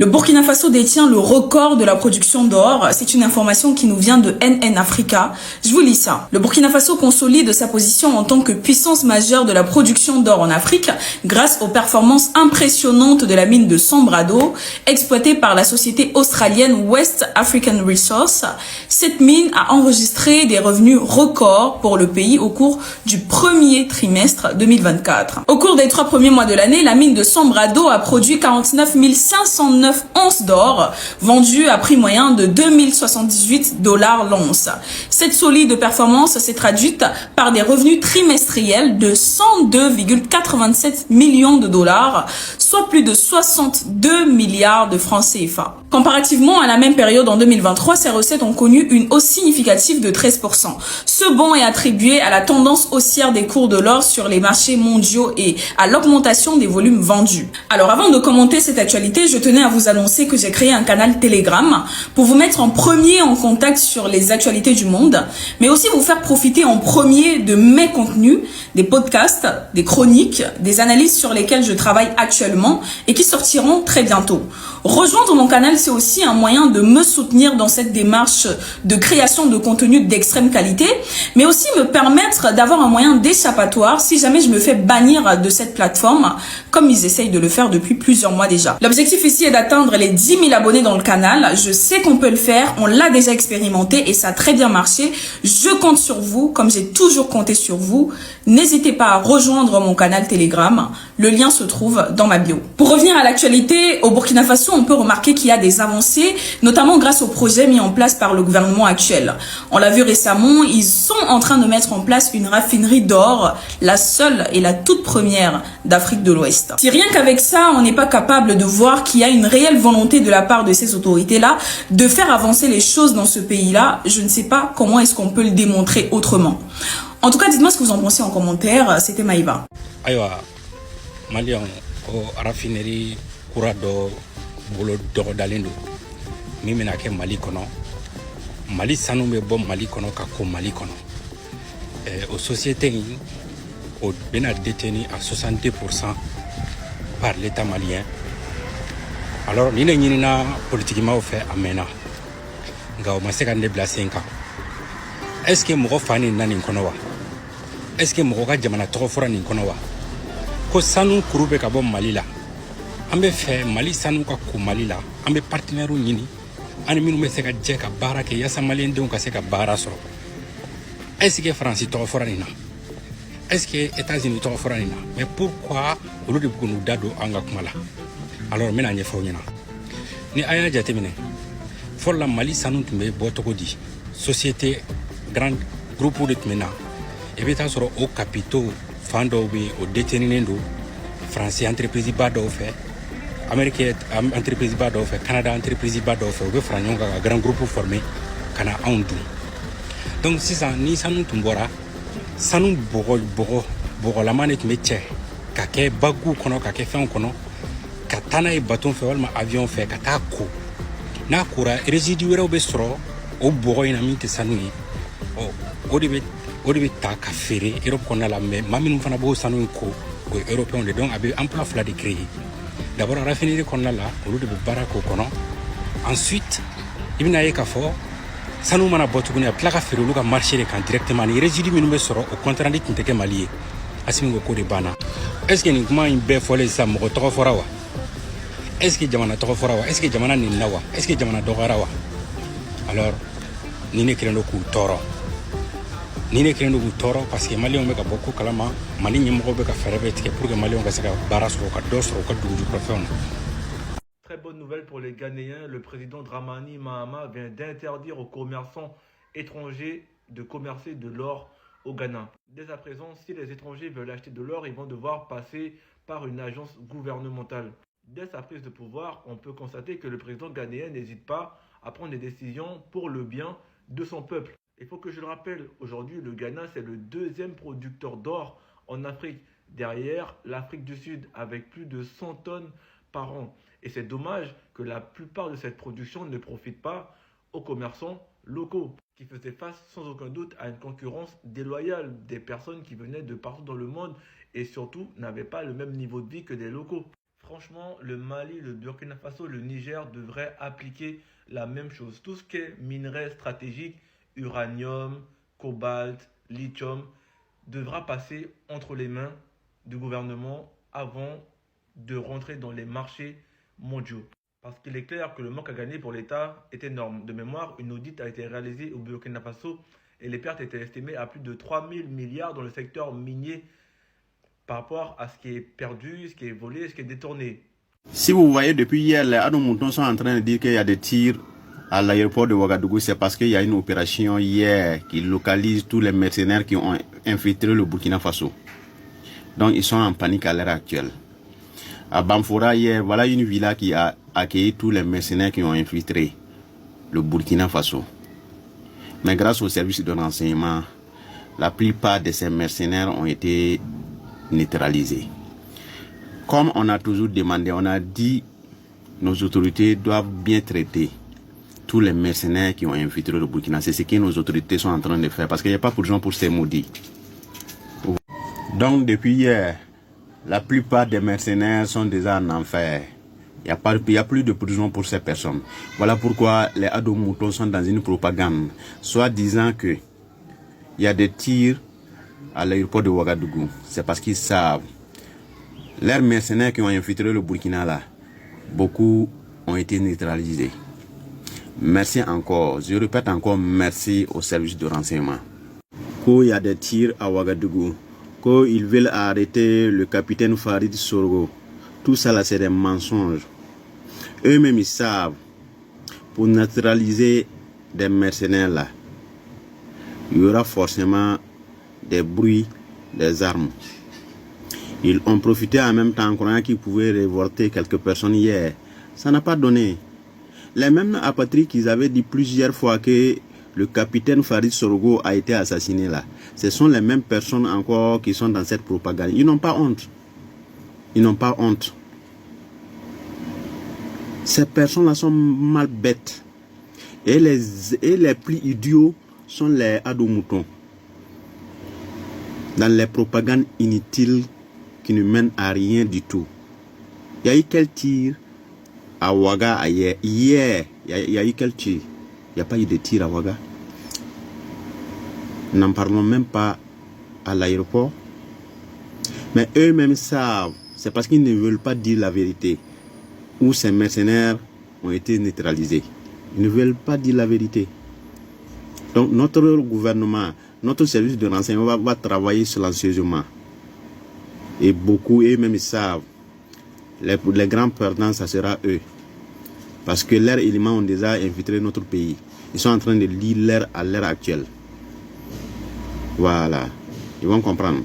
Le Burkina Faso détient le record de la production d'or. C'est une information qui nous vient de NN Africa. Je vous lis ça. Le Burkina Faso consolide sa position en tant que puissance majeure de la production d'or en Afrique grâce aux performances impressionnantes de la mine de Sambrado, exploitée par la société australienne West African Resources. Cette mine a enregistré des revenus records pour le pays au cours du premier trimestre 2024. Au cours des 3 premiers mois de l'année, la mine de Sambrado a produit 49 509 onces d'or, vendues à prix moyen de 2078 $ l'once. Cette solide performance s'est traduite par des revenus trimestriels de 102,87 millions de dollars, soit plus de 62 milliards de francs CFA. Comparativement à la même période en 2023, ces recettes ont connu une hausse significative de 13%. Ce bond est attribué à la tendance haussière des cours de l'or sur les marchés mondiaux et à l'augmentation des volumes vendus. Alors avant de commenter cette actualité, je tenais à vous annoncer que j'ai créé un canal Telegram pour vous mettre en premier en contact sur les actualités du monde, mais aussi vous faire profiter en premier de mes contenus, des podcasts, des chroniques, des analyses sur lesquelles je travaille actuellement et qui sortiront très bientôt. Rejoindre mon canal, c'est aussi un moyen de me soutenir dans cette démarche de création de contenu d'extrême qualité, mais aussi me permettre d'avoir un moyen d'échappatoire si jamais je me fais bannir de cette plateforme, comme ils essayent de le faire depuis plusieurs mois déjà. L'objectif ici est d'atteindre les 10 000 abonnés dans le canal. Je sais qu'on peut le faire, on l'a déjà expérimenté et ça a très bien marché. Je compte sur vous, comme j'ai toujours compté sur vous. N'hésitez pas à rejoindre mon canal Telegram. Le lien se trouve dans ma bio. Pour revenir à l'actualité, au Burkina Faso, on peut remarquer qu'il y a des avancées, notamment grâce aux projets mis en place par le gouvernement actuel. On l'a vu récemment, ils sont en train de mettre en place une raffinerie d'or, la seule et la toute première d'Afrique de l'Ouest. Si rien qu'avec ça, on n'est pas capable de voir qu'il y a une réelle volonté de la part de ces autorités-là de faire avancer les choses dans ce pays-là, je ne sais pas comment est-ce qu'on peut le démontrer autrement. En tout cas, dites-moi ce que vous en pensez en commentaire. C'était Maïva. Aywa, Malion, au raffinerie Kurado, Bolo Dorodalendo, Mimenake Mali Kono, Mali Sanoumé Bom Mali Kono, Kako Mali Kono. Aux sociétés, au Bénin détenu à 62% par l'État malien. Alors, nous avons politiquement fait amena. Nous avons fait 5 ans. Est-ce que nous avons fait un konowa? Est-ce que nous avons fait un konowa? Ko sanu kurube ka bɔ Mali la an bɛ fɛ Mali sanu ka ko Mali la an bɛ partenaires ɲini ani minnu bɛ se ka jɛ ka baara kɛ yaasa maliyɛndenw ka se ka baara sɔrɔ. Est-ce que France tɔgɔ fɔra nin na? Est-ce que États-Unis tɔgɔ fɔra nin na? Mais pourquoi olu de bɛ k'u da don an ka kuma la? Alors n bɛna ɲɛfɔ aw ɲɛna. Ni a y'a jateminɛ fɔlɔ la Mali sanu tun bɛ bɔ cogo di? Société grand groupe de tun bɛ na i bɛ taa sɔrɔ o capitaux fan dɔw bɛ o déteninen don français entreprise ba dɔw fɛ américain entreprise ba dɔw fɛ Canada entreprise ba dɔw fɛ u bɛ fara ɲɔgɔn kan ka grand groupe former ka na anw dun. Donc sisan ni sanu tun bɔra sanu bɔgɔlama de tun bɛ cɛ ka kɛ baguw kɔnɔ ka kɛ fɛnw kɔnɔ ka taa n'a ye bateau fɛ walima avion fɛ ka taa ko n'a kora résidu wɛrɛw bɛ sɔrɔ o bɔgɔ in na min tɛ sanu ye o de bɛ ta ka feere Europe kɔnɔna la mais maa minnu fana b'o sanu in ko o ye européen de donc a bɛ emploi fila de créer d'abord raffinerie kɔnɔna la olu de bɛ baara k'o kɔnɔ ensuite i bɛna ye k'a fɔ sanu mana bɔ tuguni a bɛ tila ka feere olu ka marché de kan directement ni résidu minnu bɛ sɔrɔ o contrat tun tɛ kɛ Mali ye Assimi ko de banna est ce que nin kuma in bɛɛ fɔlen sisan mɔgɔ tɔgɔ fɔra wa est ce que jamana tɔgɔ fɔra wa est ce que jamana ninna wa est ce que jamana dɔgɔyara wa alors ni ne kɛlen don k'u tɔɔrɔ ni ne kɛlen don k'u tɔɔrɔ parce que maliyɛnw bɛ ka bɔ ko kalama Mali ɲɛmɔgɔw bɛ ka fɛɛrɛ bɛɛ tigɛ pour que maliyɛnw ka se ka baara sɔrɔ ka dɔ sɔrɔ u ka dugujukɔrɔfɛnw na. Très bonne nouvelle pour les Ghanéens. Le président Dramani Mahama vient d'interdire aux commerçants étrangers de commercer de l'or au Ghana. Dès à présent, si les étrangers veulent acheter de l'or, ils vont devoir passer par une agence gouvernementale. Dès sa prise de pouvoir, on peut constater que le président ghanéen n'hésite pas à prendre des décisions pour le bien de son peuple. Il faut que je le rappelle, aujourd'hui, le Ghana, c'est le deuxième producteur d'or en Afrique, derrière l'Afrique du Sud, avec plus de 100 tonnes par an. Et c'est dommage que la plupart de cette production ne profite pas aux commerçants locaux, qui faisaient face sans aucun doute à une concurrence déloyale des personnes qui venaient de partout dans le monde et surtout n'avaient pas le même niveau de vie que des locaux. Franchement, le Mali, le Burkina Faso, le Niger devraient appliquer la même chose. Tout ce qui est minerai stratégique, uranium, cobalt, lithium, devra passer entre les mains du gouvernement avant de rentrer dans les marchés mondiaux. Parce qu'il est clair que le manque à gagner pour l'État est énorme. De mémoire, une audit a été réalisée au Burkina Faso et les pertes étaient estimées à plus de 3 000 milliards dans le secteur minier par rapport à ce qui est perdu, ce qui est volé, ce qui est détourné. Si vous voyez depuis hier, les Adomoutons sont en train de dire qu'il y a des tirs à l'aéroport de Ouagadougou, c'est parce qu'il y a une opération hier qui localise tous les mercenaires qui ont infiltré le Burkina Faso. Donc ils sont en panique à l'heure actuelle. À Bamfora hier, voilà une villa qui a accueilli tous les mercenaires qui ont infiltré le Burkina Faso. Mais grâce au service de renseignement, la plupart de ces mercenaires ont été neutralisés. Comme on a toujours demandé, on a dit nos autorités doivent bien traiter tous les mercenaires qui ont infiltré le Burkina. C'est ce que nos autorités sont en train de faire parce qu'il n'y a pas pour gens pour ces maudits. Donc depuis hier, la plupart des mercenaires sont déjà en enfer. Il n'y a plus de prison pour ces personnes. Voilà pourquoi les Adomoutons sont dans une propagande, soit disant que il y a des tirs à l'aéroport de Ouagadougou. C'est parce qu'ils savent. Les mercenaires qui ont infiltré le Burkina là, beaucoup ont été neutralisés. Merci encore. Je répète encore merci au service de renseignement. Qu'il y a des tirs à Ouagadougou, qu'ils veulent arrêter le capitaine Farid Sorgo. Tout ça là c'est des mensonges. Eux-mêmes ils savent. Pour neutraliser des mercenaires là, il y aura forcément des bruits, des armes. Ils ont profité en même temps en croyant qu'ils pouvaient révolter quelques personnes hier. Ça n'a pas donné. Les mêmes apatrides qu'ils avaient dit plusieurs fois que le capitaine Farid Sorgo a été assassiné là. Ce sont les mêmes personnes encore qui sont dans cette propagande. Ils n'ont pas honte. Ils n'ont pas honte. Ces personnes-là sont mal bêtes. Et les plus idiots sont les Adomoutons. Dans les propagandes inutiles qui ne mènent à rien du tout. Il y a eu quel tir à Ouaga hier? Hier, il y a eu quel tir? Il n'y a pas eu de tir à Ouaga. N'en parlons même pas à l'aéroport. Mais eux-mêmes savent. C'est parce qu'ils ne veulent pas dire la vérité. Où ces mercenaires ont été neutralisés. Ils ne veulent pas dire la vérité. Donc notre gouvernement, notre service de renseignement va travailler silencieusement. Et beaucoup, eux-mêmes, ils savent. Les grands perdants, ça sera eux. Parce que leurs éléments ont déjà infiltré notre pays. Ils sont en train de lire à l'heure actuelle. Voilà. Ils vont comprendre.